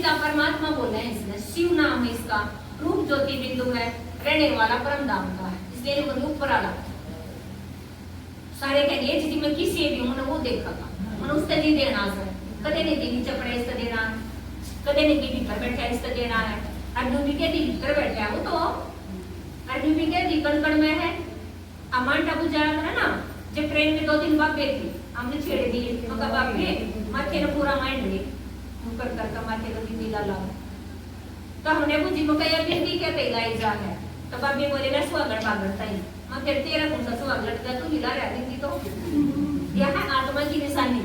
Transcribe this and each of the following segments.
क्या परमात्मा बोले हैं इसमें, शिव नाम है इसका, रूप ज्योति बिंदु है, रहने वाला परम धाम का है, इसलिए ऊपर वाला सारे कहिए जी मैं किसी भी हूं वो देखा मन उसका जी देना है, कदे ने दी नीचे पड़े इसका देना है, कदे ने की भीतर बैठा इसका देना है, अर्जुन भी के भीतर बैठा है वो तो अर्जुन भी के कण में है। अमान टापू जाया था ना जब ट्रेन में 2-3 बार बैठी हमने छेड़ दी मका बाप ने माथे ने पूरा माइंड ले मुकर कर माथे को दी डाला तो हमने बुझी मका ये बिंदी के पे गाई जा है तो बाबी बोलेगा स्वागत बागत ताई मैं फिर तेरा कौन सा स्वागत का तू हिला रहा बिंदी तो यह है आत्मा की निशानी,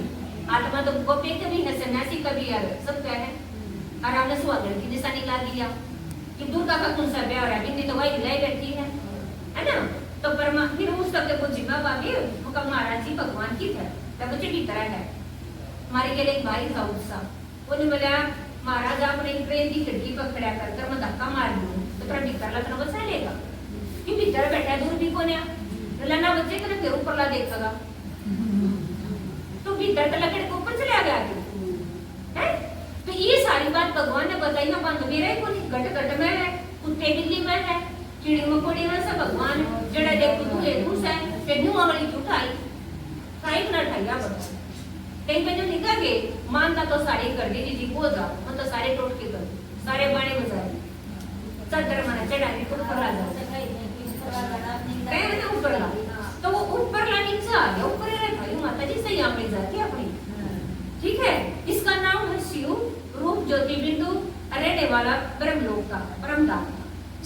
आत्मा तो गोपी कभी है सन्यासी कभी है सब क्या है और हमने स्वागत की निशानी ला दिया कि दुर्गा का कौन सा ब्याह है बिंदी तो वही हिलाई बैठी है ना। तो परमा फिर उस तक को जिम्मा बाबी मुका महाराज जी भगवान की है तब बच्चे की तरह है हमारे के लिए एक भाई था उसका उन्हें बोला महाराज आपने ट्रेन की खिड़की पर खड़ा कर मैं धक्का मार दूं तो तेरा भीतर लगना बचा लेगा कि भीतर बैठा दूर भी कोने लना बच्चे तेरे फिर ऊपर ला देखेगा तो भीतर का लकड़ को ऊपर चले गया है। तो ये सारी बात भगवान ने बताई ना बंद मेरे को घट घट में है कुत्ते बिल्ली में है कीड़ी मकोड़ी में सब भगवान जड़ा देख तू है दूस है फिर न्यू वाली क्यों उठाई काई ना उठाया भगवान कहीं पे जो निकल गए मानता तो सारे कर दी जी को जाओ मैं तो सारे टोट के कर सारे बाणे बजाए चादर माना चढ़ाने को ऊपर ला जाओ ना ऊपर ला तो वो ऊपर ला नीचे आ गया ऊपर है भाई माता जी से यहाँ पे जाती अपनी ठीक है। इसका नाम है शिव रूप ज्योति बिंदु रहने वाला ब्रह्मलोक का परम धाम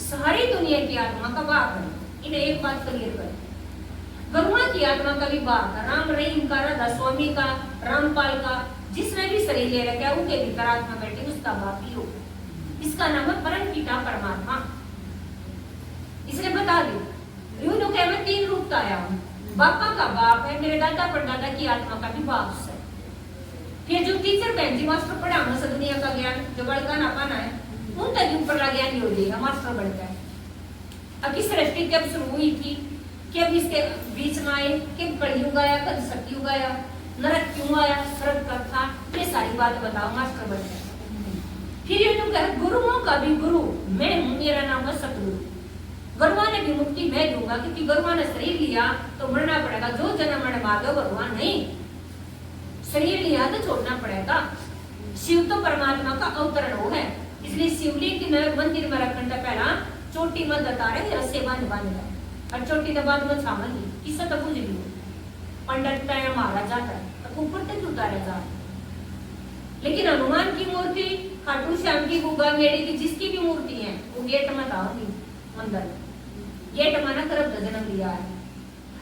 सारी दुनिया की आत्मा का बाप है। इन्हें एक बात क्लियर कर गरुआ की आत्मा का भी बाप है, राम रहीम का राधा स्वामी का रामपाल का जिसने भी शरीर ले रखा है उनके भीतर आत्मा बैठी उसका बाप ही हो। इसका नाम है परम पिता परमात्मा। इसने बता दी यूं कह मैं 3 रूप का आया हूँ, बापा का बाप है मेरे दादा परदादा की आत्मा का भी बाप है। फिर जो टीचर बहन जी मास्टर पढ़ाना से दुनिया का ज्ञान जो बड़का ना पाना है उन तक ऊपर का ज्ञान हो जाएगा मास्टर बढ़ता है। अब इस सृष्टि कब शुरू हुई थी कब इसके बीच में आए कब कलयुग आया कब सतयुग आया नरक क्यों आया स्वर्ग कब था ये सारी बात बताओ मास्टर बढ़ता है। फिर ये तुम कह गुरुओं का भी गुरु मैं हूँ मेरा नाम है सतगुरु। गुरुआ ने भी मुक्ति मैं दूंगा क्योंकि गुरुआ ने शरीर लिया तो मरना पड़ेगा जो जन्म मरण मांगे भगवान नहीं शरीर लिया तो छोड़ना पड़ेगा। शिव तो परमात्मा का अवतरण हो है इसलिए शिवलिंग के मंदिर में रखने का पहला चोटी में दता रहे रस्से बांध और चोटी के बाद में छामल ली किस्सा तो बुझ ली पंडित का मारा जाता है तो ऊपर तक उतारा जा। लेकिन हनुमान की मूर्ति खाटू श्याम की गुगा मेड़ी की जिसकी भी मूर्ति है वो गेट में था मंदिर गेट माना तरफ जन्म लिया है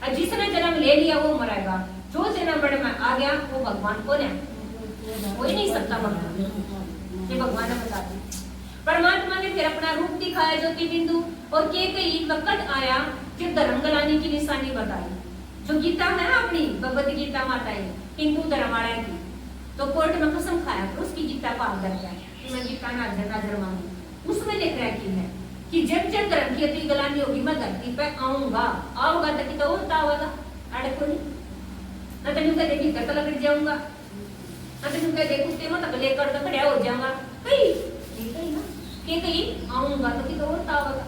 और जिसने जन्म ले लिया वो मरेगा जो जन्म बड़े में आ गया वो भगवान कौन है हो ही नहीं सकता भगवान ये भगवान ने बता दी। परमात्मा ने फिर अपना रूप दिखाया ज्योति बिंदु और के कई वक्त आया फिर धर्म गलाने की निशानी बताई जो गीता है ना अपनी भगवत गीता माता है हिंदू धर्म वाला की तो कोर्ट में कसम खाया फिर उसकी गीता पाल कर गया कि मैं गीता नाजर मांगी उसमें लिख रहा है कि जब जब धर्म की अति गलानी होगी मैं धरती पे आऊंगा आऊंगा तक तो होता होगा अड़को नहीं न तो नुका देखी घर तक लग जाऊंगा न तो नुका देख उसके मत लेकर तो खड़ा हो जाऊंगा कहीं ठीक है ना के कहीं आऊंगा तो होता होगा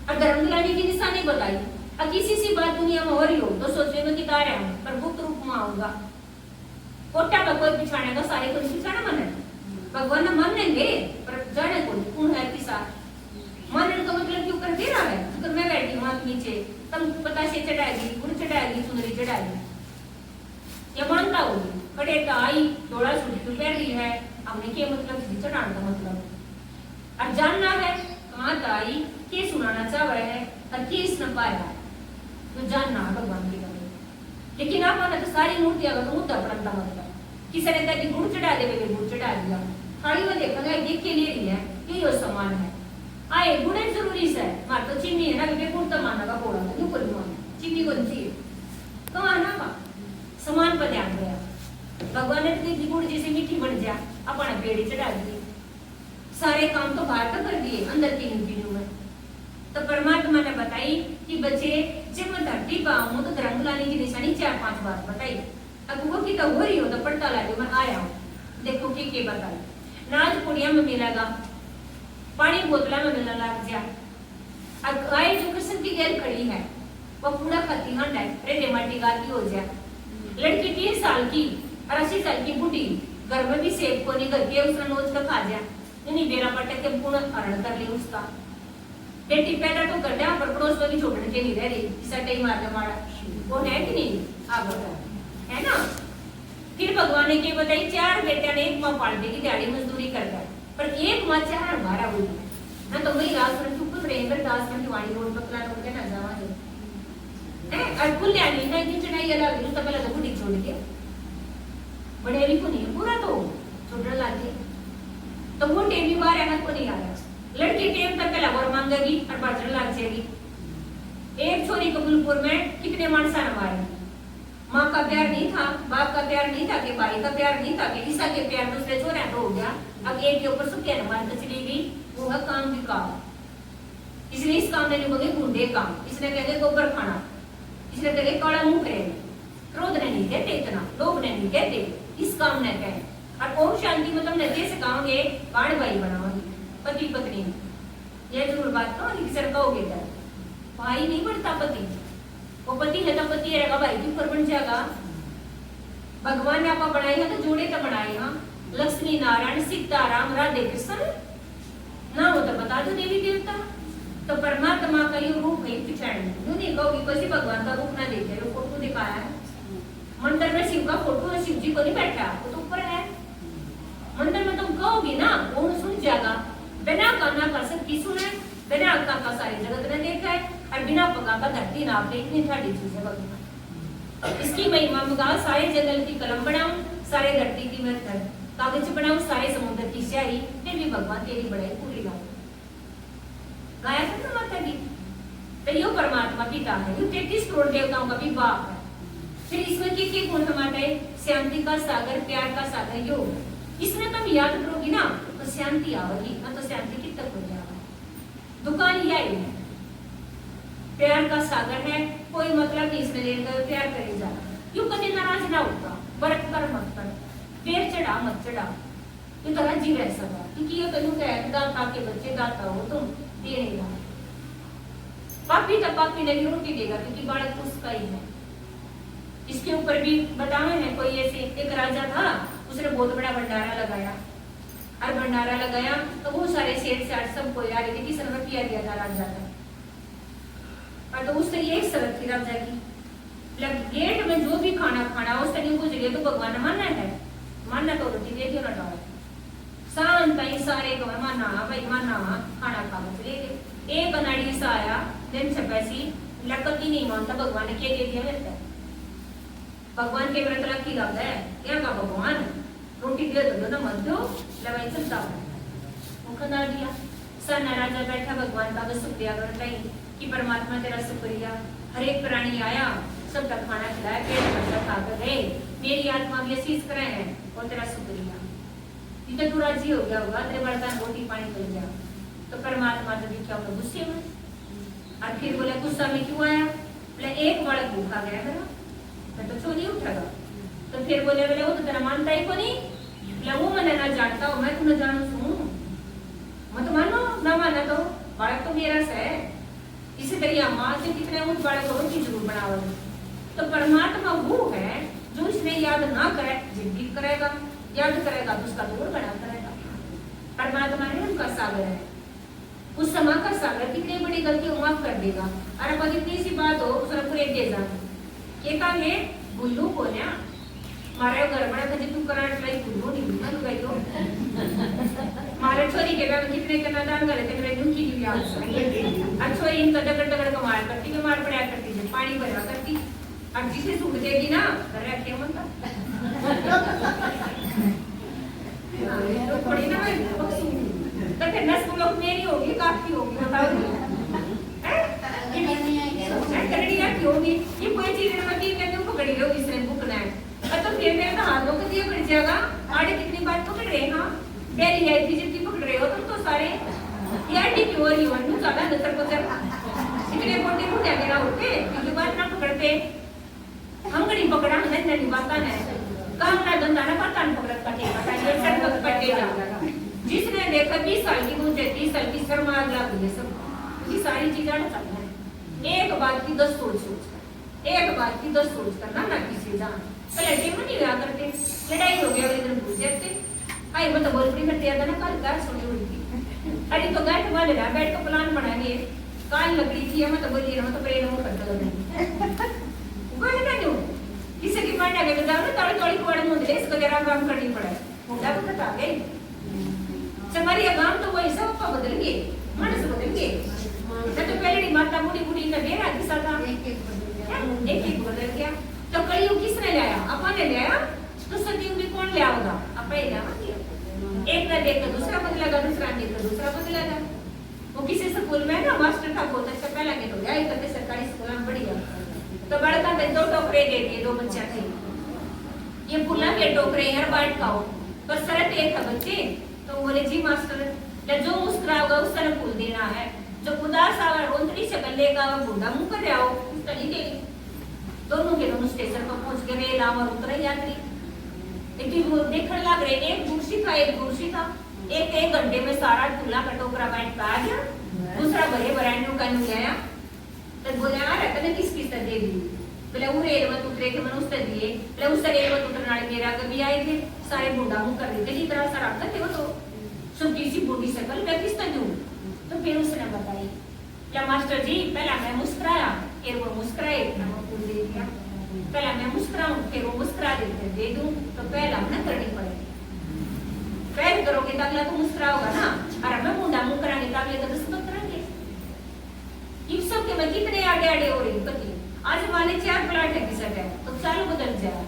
और धर्म गलानी की निशानी बताई अब किसी सी बात दुनिया में हो रही हो तो सोचे में किता रहा हूं पर गुप्त रूप में आऊंगा कोटा का कोई पिछाड़ेगा सारे को पिछाड़ा मन भगवान ने मान लेंगे पर जाने को कौन है किसा मानने का मतलब क्यों कर दे रहा है तो मैं बैठी हूं नीचे तुम पता से चढ़ाएगी गुड़ चढ़ाएगी सुंदरी चढ़ाएगी ये मानता होगी खड़े का आई थोड़ा सूट तो पहन ली है हमने के मतलब चढ़ाने का मतलब और जानना है कहाँ का आई के सुनाना चाह रहे हैं और के इसने पाया तो जानना है भगवान की कमी। लेकिन आप माना तो सारी मूर्तियां का मुद्दा पड़ता मतलब किसी ने कहा कि गुड़ चढ़ा दे गुड़ चढ़ा दिया थाली में देखा गया देख के ले रही है ये समान है आए गुड़े जरूरी से मार तो चीनी है ना बेबे गुड़ तो माना का बोला था न्यू कोई मान चीनी कौन सी तो आना बा समान पर ध्यान गया भगवान ने तो गुड़ जैसे मीठी बन जा अपना पेड़ी चढ़ा दी सारे काम तो बाहर तक कर दिए अंदर की नीति में। तो परमात्मा ने बताई कि बच्चे जब मैं धरती पर आऊं तो रंग लाने की निशानी 4-5 बार बताई। अब वो की तो हो रही हो तो पड़ता लागे मैं आया हूं देखो के बताई नाच पुड़िया में मिलेगा, पानी बोतला में मिलने लग गया। अब गाय जो कृष्ण की गैर खड़ी है वो पूरा खाती हंड है, रेडे माटी गाती हो जाए। लड़की 3 साल की और 80 साल की बूढ़ी घर में भी सेब को नहीं करती है, उसने नोच कर खा जाए, नहीं बेरा पटक के पूर्ण हरण कर ली उसका। बेटी पैदा तो कर दिया पर पड़ोस में भी छोड़ने के नहीं रह रही, सटे मारने मारा वो है कि नहीं? आप बताओ, है ना? फिर भगवान ने क्या बताई, 4 बेटा ने 1 माँ पाल देगी, दिहाड़ी मजदूरी करता है, पर 1 माँ 4 हमारा हुई है ना। तो वही रात में चुप रहेंगे, दास में दिवाली रोड पकड़ा रोड के ना जावांगे हैं। और कुल यानी ना इतनी चढ़ाई अलग है, तो पहले तो बुढ़ी छोड़ के बड़े भी को नहीं पूरा तो छोड़ने लाते, तो वो टेमी बार आना को नहीं आ रहा। लड़की टेम तक पहला और मांगेगी और बाजर लाग जाएगी। एक छोरी कबूलपुर में कितने मानसा मारे, माँ का प्यार नहीं था, बाप का प्यार नहीं था, कि भाई का प्यार नहीं था, कि ईसा के प्यार दूसरे छोरे तो हो गया। अब एक के ऊपर सुखिया मार चली गई, वो है काम भी काम। इसलिए इस काम ने लिखोगे गुंडे काम, इसने कहेंगे गोबर खाना, इसने कहेंगे काला मुंह करेंगे, क्रोध ने नहीं कहते, इतना लोभ ने नहीं कहते, इस काम ने कहे। और ओम शांति मतलब न कैसे कहोगे, बाण भाई बनाओगे पति पत्नी, ये जरूर बात कहो कि सर कहोगे भाई नहीं बनता पति, वो पति है तो पति रहेगा, भाई के ऊपर बन जाएगा। भगवान ने आपको बनाए हैं तो जोड़े तो बनाए हैं, लक्ष्मी नारायण सीताराम राधे कृष्ण ना हो तो बता दो देवी देवता। तो परमात्मा का ये रूप है पिछाड़ी, नहीं कहोगी कैसे भगवान का रूप ना देखे, वो फोटो दिखाया है मंदिर में, शिव का फोटो है, शिव जी को नहीं बैठा, वो तो ऊपर है मंदिर में। तुम कहोगी ना वो सुन जाएगा, बिना काना का सबकी सुने, बिना आत्मा का सारे जगत ने देखा है, और बिना पका का धरती नाप ले, इतनी ठाड़ी चीज है भगवान। इसकी महिमा मगा, सारे जंगल की कलम बनाऊं, सारे धरती की मैं कागज बनाऊं, सारे समुद्र की स्याही, फिर भी भगवान तेरी बड़ाई पूरी ना गाया था ना माता की। तो यो परमात्मा पिता है, यो 33 करोड़ देवताओं का भी बाप है। फिर इसमें के गुण हमारे, शांति का सागर, प्यार का सागर योग। इसमें तुम याद करोगी ना तो शांति आवेगी, ना तो शांति की तक हो जाएगा। दुकान यही है, प्यार का सागर है, कोई मतलब नहीं इसमें लेकर प्यार करेगा, यूं कभी नाराज ना होगा, बरक कर मत कर, पैर चढ़ा मत चढ़ा, ये तो जी रह सका, क्योंकि ये कहीं कह दाता के बच्चे दाता हो तुम देने का। पापी तो पापी नहीं रोटी देगा, क्योंकि बालक उसका ही है। इसके ऊपर भी बताए हैं, कोई ऐसे एक राजा था, उसने बहुत बड़ा भंडारा लगाया, और भंडारा लगाया तो वो सारे सेठ साठ सब कोई आ रहे थे, किसी ने रुपया दिया था राजा का, और तो उससे एक शर्त थी राजा की, गेट में जो भी खाना खाना उस तरह कुछ जगह तो भगवान मानना है, मानना तो रोटी दे दियो ना डालो, शांत ही सारे को माना भाई माना खाना खा चले गए। एक अनाड़ी सा आया दिन छपैसी लकत ही नहीं मानता, भगवान ने क्या दे दिया मेरे, भगवान के व्रत रखी लग है क्या का भगवान रोटी दे दो ना मत दो, लवाई चलता वो खा दिया। सन्ना राजा बैठा भगवान का बस शुक्रिया करता ही कि परमात्मा तेरा शुक्रिया, हर एक प्राणी आया सबका खाना खिलाया, पेट भरता खा कर गए, मेरी आत्मा भी असीस करे है और तेरा शुक्रिया। इतना तू राजी हो गया होगा, तेरे बर्तन रोटी पानी मिल गया, तो परमात्मा तो देखा होगा गुस्से में, और फिर बोले गुस्सा में क्यों आया, बोले एक बालक भूखा गया मेरा, मैं तो चोरी उठेगा। तो फिर बोले वो तो तेरा मानता ही को नहीं, वो मैंने ना जानता हूँ, मैं तुम्हें जानू सुनू मत मानो ना माना तो बालक तो मेरा से है। इसी तरह माँ से कितने उस बालक को रोटी जरूर बनाओगे। तो परमात्मा वो है जो इसने याद ना करे जिंदगी करेगा, याद करेगा तो उसका दूर बना करेगा। परमात्मा ने उनका सागर है, उस समय का सागर कितनी बड़ी गलती माफ कर देगा। और अब इतनी सी बात हो उसने पूरे दे जाए के का है बुल्लू को ना मारे घर बड़ा था तू कराट लाई बुल्लू नहीं ना तू गई मारे छोरी के मैं कितने के नादान करे थे मेरे नुकी की याद से छोरी इनका डगड़ डगड़ का मार करती के मार पड़ा करती है पानी भरा करती अब जिसे सूख देगी ना कर रखे मन का तो पड़ी ना मैं तो फिर नस लोग मेरी होगी काफी होगी बताओ कन्हैया की होगी ये कोई चीज नहीं कहते पकड़ी लो इसने भूखना है तो फिर मेरे तो हाथों को दिया पड़ जाएगा आड़े कितनी बात पकड़ रहे हैं डेली आई थी जितनी पकड़ रहे हो तुम तो सारे यार ठीक हो रही हो तू ज्यादा नजर पकड़ इतने कोटे को क्या मेरा होते क्योंकि बात ना पकड़ते हम गड़ी पकड़ा नहीं नहीं बात है काम ना धंधा ना पता नहीं पकड़ कटे ये सर कटेगा जिसने देखा 20 साल की मुझे 30 साल की शर्म आग लग गई सब ये सारी चीजें चलना है। एक बात की 10 सोच कर, एक बात की 10 सोच करना ना किसी जान पहले टेम नहीं हुआ करते, लड़ाई हो गया इधर भूल जाते आई मतलब बोल पड़ी करते आता ना कल गाय सुनी हुई थी अरे तो गाय तुम्हारे ना बैठ का प्लान बनाएंगे कान लग रही थी मैं तो बोली ना तो प्रेम वो करता लगे कोई ना क्यों किसी की मारने के जाओ ना ताली ताली कोड़ मुंडे इसको जरा काम करनी पड़े मुंडा को बता गए हमारी गांव तो वही सब बदल गए मानस बदल गए तो पहले नी माता बूढ़ी बूढ़ी का डेरा किसा था एक बदल गया तो कलयुग किसने लाया अपन ने लाया तो सतयुग भी कौन ले आओगा अपन ही लाएंगे एक ना देख दूसरा बदलेगा दूसरा देख दूसरा बदलेगा वो किसी स्कूल में ना मास्टर था बहुत अच्छा पहला के तो गया करते सरकारी स्कूल में बढ़िया तो बड़का ने 2 टोकरे दे दिए 2 बच्चा थे ये फूला के टोकरे यार बाट खाओ पर शरत एक था बच्चे तो बोले जी मास्टर जो मुस्कुराओगा उस तरह फूल देना है जो उदास आवा रोंतरी से लेगा वो बूढ़ा मुंह कर आओ इस तरीके दोनों के दोनों स्टेशन पर पहुंच गए रेल और उतरे यात्री लेकिन वो देखने लग रहे एक कुर्सी का एक घंटे में सारा फूला का टोकरा बैठ का आ गया दूसरा बड़े बरांडों का नहीं आया तो बोले आ रहा था किस किस दे दी बोले वो रेल में उतरे के मैंने उससे दिए बोले उस रेल में उतरने वाले मेरा कभी आए थे सारे बूढ़ा मुंह कर रहे थे इतना सारा थे वो तो सुबह सी बूढ़ी शकल मैं किस तरह दूं तो फिर उसने बताई क्या मास्टर जी पहला मैं मुस्कुराया फिर वो मुस्कुराए इतना मैं फूल दे दिया पहला मैं मुस्कुराऊं फिर वो मुस्कुरा देते दे दूं तो पहला ना करनी पड़ेगी पहल करोगे तो अगला तो मुस्कुराओगा ना और मैं मुंडा मुंह करांगे तो अगले तो सब करेंगे इस सब के मैं कितने आड़े आड़े हो रही पति आज वाले 4 प्लाट है किसा है तो चाल बदल जाए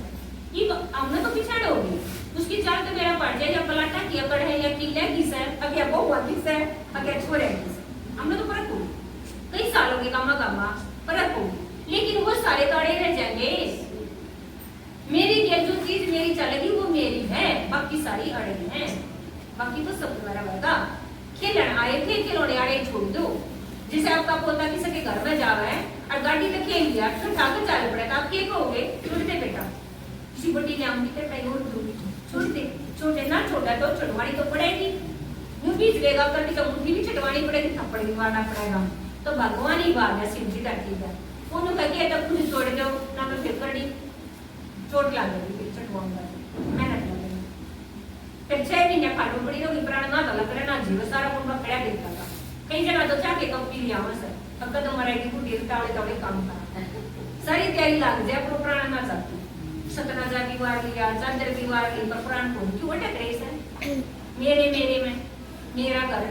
ये हमने तो पिछाड़े हो गई उसकी चाल तो मेरा पड़ जाए या पलाटा की अकड़ है या किला किसा है अब या बहुआ किसा है अब या छोरे किसा हमने तो फर्क हो कई सालों के कामा फर्क हो लेकिन वो सारे ताड़े रह जाएंगे मेरी ये जो चीज मेरी चलेगी वो मेरी है बाकी सारी अड़े हैं बाकी तो सब तुम्हारा होगा खेलन आए थे खिलौने आड़े छोड़ दो जिसे आपका पोता किसी के घर में जा रहा है और गाड़ी तो खेल लिया तो ठाकर चाल पड़े तो आप क्या कहोगे छोड़ते बेटा किसी बड़ी ने आम की छोड़ दे छोटे ना छोटा तो छुटवानी तो पड़ेगी यूं बीच लेगा करके तो मुंडी भी छुटवानी पड़ेगी थप्पड़ भी मारना पड़ेगा तो भगवान ही बात है शिव जी धरती है उन्होंने कहा तब तुझे छोड़ दो ना मैं फिर करनी चोट लग गई फिर छुटवाऊंगा मेहनत लगेगी फिर 6 महीने खाटू पड़ी रहोगी प्राण ना तो लग रहा ना जीव सारा मुंडा खड़ा देखता था कई जगह तो चाके कप पी लिया वहां सर अब कदम मराएगी बुढ़ी तावड़े तावड़े काम करा सारी तैयारी लग जाए पर प्राण ना जाती सतना जा भी वार लिया चादर भी वार ली पर प्राण को क्यों अटक रहे सर मेरे में मेरा घर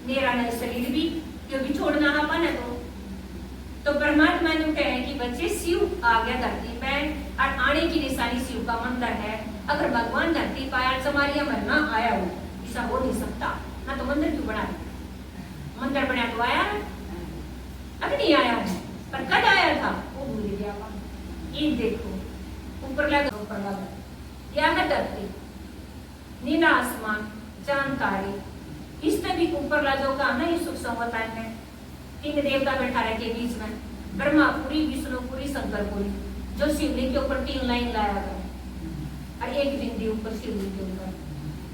मेरा न शरीर भी क्योंकि छोड़ना अपन है तो परमात्मा ने कहे कि बच्चे शिव आ गया धरती पे और आने की निशानी शिव का मंदिर है अगर भगवान धरती पाया समारिया मरना आया हो ऐसा हो नहीं सकता ना तो मंदिर क्यों बना मंदिर बना तो आया अब नहीं आया है पर कब आया था वो भूल गया ये देखो ऊपर लगा या है धरती नीला आसमान चांद तारे इससे भी ऊपर जो का ना ये सुख संवतान है 3 देवता बैठा रहे के बीच में ब्रह्मापुरी विष्णुपुरी शंकरपुरी जो शिवलिंग के ऊपर 3 लाइन लाया गया और एक बिंदी ऊपर शिवलिंग के ऊपर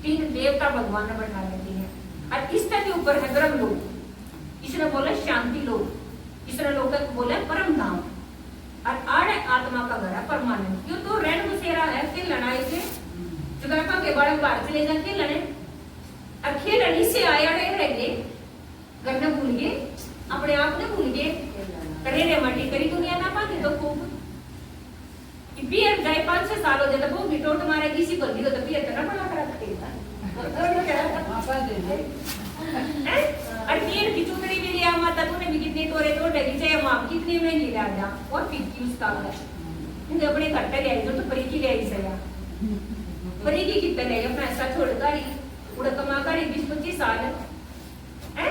3 देवता भगवान ने बैठा रखे हैं और इसके भी ऊपर है ब्रह्मलोक इसने बोला शांति लोक इसने लोक बोला परम धाम और आड़ आत्मा का घर है परमानेंट क्यों तो रेण बसेरा है फिर लड़ाई से जुगापा के बड़े बाहर चले जाके लड़े अब खेलने से आया रह गए घर में भूल गए अपने आप ने भूल गए करे रे मटी करी दुनिया ना पाते तो खूब कि पियर जाए 5-6 साल हो जाए तो भी टोट मारे किसी को दियो तो पियर करना बड़ा खराब करता और पियर की चुनरी भी लिया माता तूने भी कितने तोरे तोड़ लगी चाहे मां कितनी महंगी ला जा और फिर की उसका वाला अपने घर पे ले आई तो परी की ले आई सया परी की कितना ले अपना ऐसा छोड़ गाड़ी उड़ा कमा कर 20-25 साल है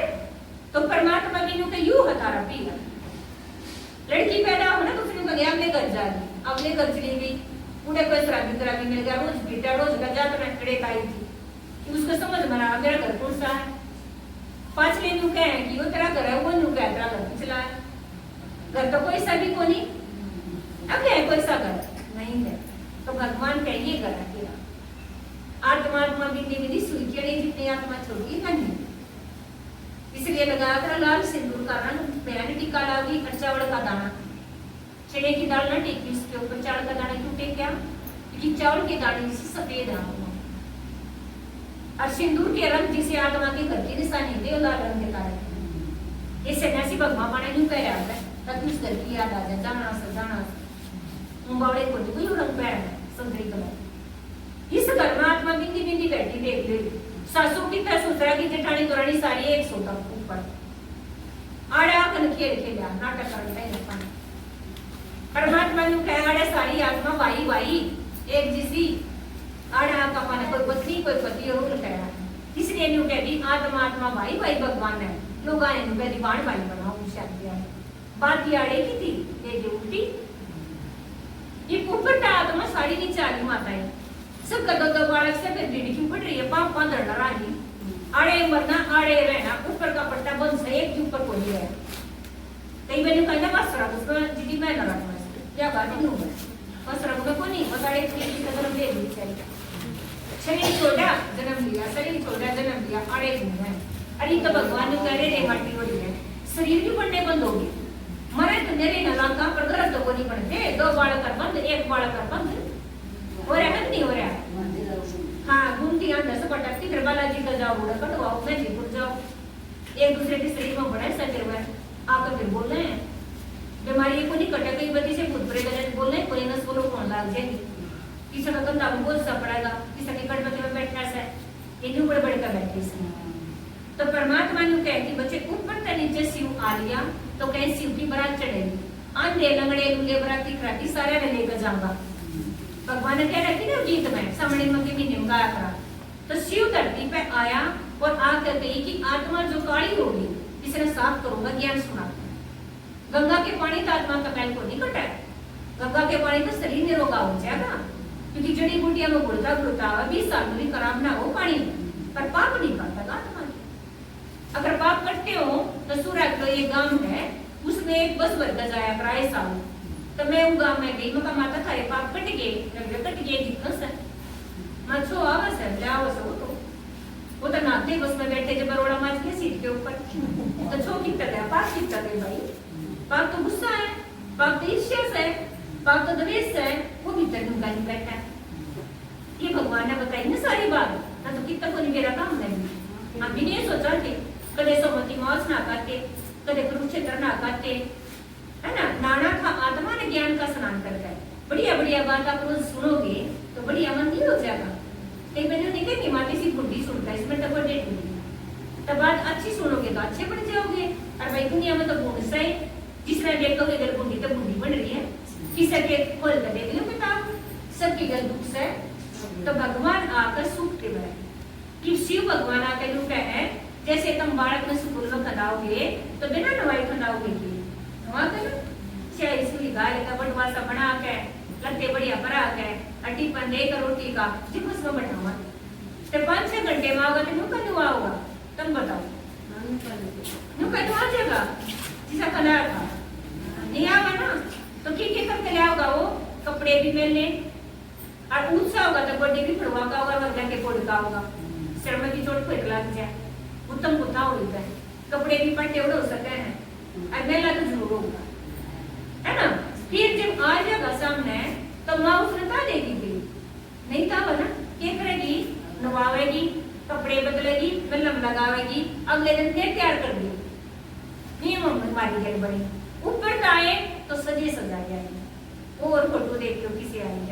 तो परमात्मा की नु के यू हतारा पीला लड़की पैदा हो ना तो फिर कहे अगले घर जा रही अगले घर चली गई उड़े कोई शराबी कराबी मिल गया रोज बेटा रोज का जात में खड़े आई थी कि उसको समझ में आ मेरा घर कौन सा है पांचले नु कहे कि वो तेरा घर है वो नु कहे तेरा घर पिछला है घर तो कोई सा भी को नहीं अब है कोई सा घर नहीं है तो भगवान कहिए घर है तेरा आत्मा बिंदी विधि सुई के जितने आत्मा छोड़गी नहीं। इसलिए लगाकर लाल सिंदूर का रंग पहन टीका लागी और चावल का दाना, चने की दाल न टेकी उसके ऊपर, चावल का दाना क्यों टेका? क्योंकि चावल के दाने से सफेद आत्मा और सिंदूर के रंग जिसे आत्मा के घर की निशानी दे लाल रंग के कारण। ये सन्यासी भगवान माने यूं कह रहा है ताकि उस घर की याद आ जाए, जाना सजाना मुंबावड़े को कोई रंग पहन संतरी कलर। इस घर में आत्मा बिंदी बिंदी बैठी देख ले, सासू की तरह सुतरा की जेठानी दुरानी सारी एक सोता ऊपर आड़ा कन खेल खेला नाटक करता है अपन। परमात्मा यूं कह आड़े सारी आत्मा भाई भाई एक जिसी आड़ा का पाने कोई पत्नी कोई पति और कह, इसलिए न्यू कहती आत्मा आत्मा भाई भाई भगवान है लोग आए नु कहती बाण भाई बनाओ शादी है बात ही आड़े की थी ये जो उल्टी ये ऊपर का आत्मा साड़ी नीचे आली माता है सब का दो बालक से फिर रीढ़ क्यों पड़ रही है पाप पांदर डरानी आड़े मरना आड़े रहना ऊपर का पट्टा बंद से एक के ऊपर कोई है कई मैंने कहना बस रहा उसको जीडी मैं ना रखना क्या बात नहीं होगा बस रखना को नहीं बताड़े की कदम दे दी चाहिए शरीर छोड़ा जन्म लिया शरीर छोड़ा जन्म लिया आड़े घूम है अरे तो भगवान ने कह रहे रे माटी हो रही है शरीर भी पड़ने बंद होगी मरे तो मेरे न लंका पर घर तो नहीं पड़ते दो बालक कर बंद एक बालक कर बंद हो रहा है नहीं हो रहा हाँ घूमती अंदर से पटकती फिर बालाजी का जाओ बोला कटवाओ मैं जी जाओ एक दूसरे के शरीर में बड़ा सचर हुआ आकर फिर बोल रहे हैं बीमारी को नहीं कटे कई बच्चे से खुद पड़ेगा बोल रहे कोई नस बोलो कौन लाग जाएगी किसी का कंधा बोल सा पड़ेगा किसी के गणपति में बैठना से ये बड़े बड़े का बैठे से तो परमात्मा ने कहती बच्चे ऊपर से नीचे शिव आ लिया तो कहीं शिव की बारात चढ़ेगी आंधे लंगड़े लूले बराती खराती सारे ने लेकर जाऊंगा भगवान ने कह रखी ना गीत में सामने मध्य में निमगाया करा तो शिव धरती पे आया और आकर कही कि आत्मा जो काली होगी इसने साफ करूंगा ज्ञान सुना गंगा के पानी तो आत्मा का मैल को नहीं कटा है गंगा के पानी तो शरीर में रोगा हो जाएगा क्योंकि जड़ी बूटियां में घुलता घुलता 20 साल में खराब ना हो पानी पर पाप नहीं करता आत्मा अगर पाप करते हो तो सूरत का ये गांव है उसमें एक बस वर्ग जाया प्राय साल तो मैं उन गांव में गई मैं माता थारे पाप कट गए कट गए कितना से मैं छो आवाज है ले आवाज वो तो नाते बस में बैठे जब बरोड़ा माच के सीट के ऊपर तो छो कितना गया पाप कितना गए भाई पाप तो गुस्सा है पाप तो ईर्ष्या है पाप तो द्वेष है वो भीतर ढूंढा नहीं बैठा ये भगवान ने बताई ना सारी बात ना तो कितना को नहीं मेरा काम नहीं हम भी नहीं सोचा थे कदे समति मौज ना करते कदे कुरुक्षेत्र ना करते है ना नाना का आत्मा ने ज्ञान का स्नान करता है बढ़िया बढ़िया बात आप रोज सुनोगे तो बढ़िया मन नहीं हो जाएगा कई मैंने नहीं कही माटी सी बुढ़ी सुनता है इसमें तो बड़े तब बात अच्छी सुनोगे तो अच्छे बन जाओगे और भाई दुनिया में तो गुण से जिसने देखोगे अगर बुढ़ी तो बुढ़ी बन रही है किसी के खोल कर देख लो किताब सबकी गल दुख से तो भगवान आकर सुख के बैठे कि शिव भगवान आकर रुका है जैसे तुम बालक में स्कूल में खदाओगे तो बिना नवाई खदाओगे की नवा कर चाहे इसकी गाय का बटवासा बना के लत्ते बढ़िया भरा के अटी पर देकर रोटी का जिप उसमें बनावा तो 5-6 घंटे में आओगा तो नुका नुआ होगा तुम बताओ नुका नुआ जाएगा जिसा खला था नहीं आवा ना तो क्या करके ले आओगा वो कपड़े भी मिलने और ऊंचा होगा तो बॉडी भी फड़वा का होगा वर्गा के कोड का होगा सिर में भी चोट फिर लग जाए उत्तम कुत्ता होता है कपड़े भी पट्टे उड़ हो सकते हैं और मेला तो जरूर होगा है ना फिर जब आ जाएगा सामने तो माँ उसने ता देगी थी नहीं था वो ना क्या करेगी नवावेगी कपड़े बदलेगी फिल्म लगावेगी अगले दिन फिर तैयार कर दी नियम मारी गई बड़ी ऊपर आए तो सजे सजा जाएगी और फोटो देख लो किसी आई